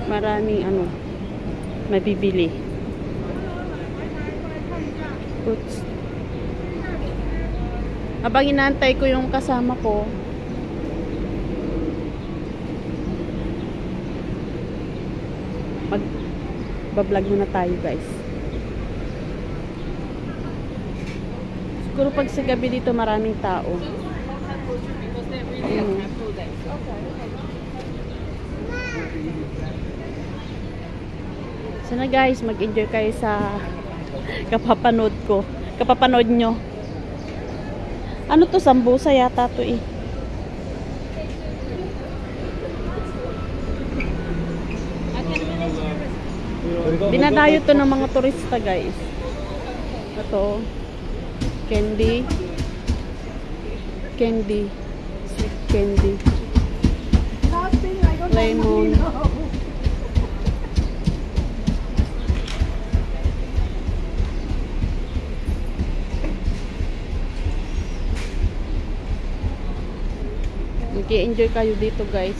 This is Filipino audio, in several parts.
Maraming ano, mabibili. Oops. Habang inaantay ko yung kasama ko, mag-vlog muna tayo, guys. Siguro pag sa gabi dito maraming tao. Sana guys, mag-enjoy kayo sa kapapanood ko. Kapapanood nyo. Ano to? Sambusa yata to eh. Dinadayo to ng mga turista, guys. Ito. Candy. Candy. Sweet candy. Lemon. Mag-enjoy kayo dito, guys.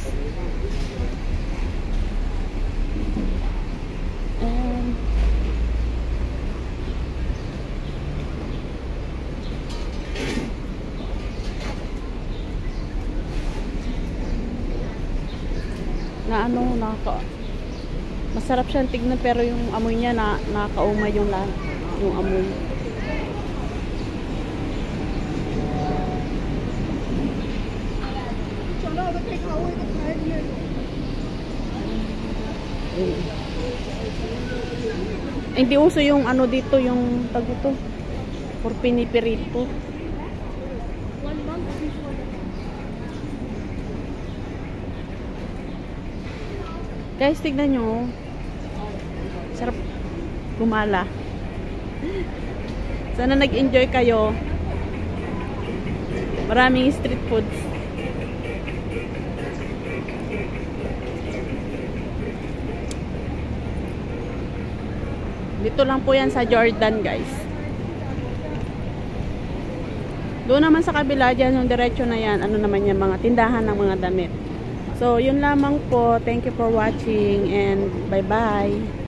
Na ano, masarap siyang tignan, pero yung amoy niya nakakaumay yung amoy. Hindi uso yung ano dito, yung tago to for pinipirito. Guys, tignan nyo. Sarap gumala. Sana nag-enjoy kayo. Maraming street foods. Dito lang po yan sa Jordan, guys. Doon naman sa kabila dyan, yung diretso na yan, ano naman yan, mga tindahan ng mga damit. So, yun lamang po. Thank you for watching and bye-bye.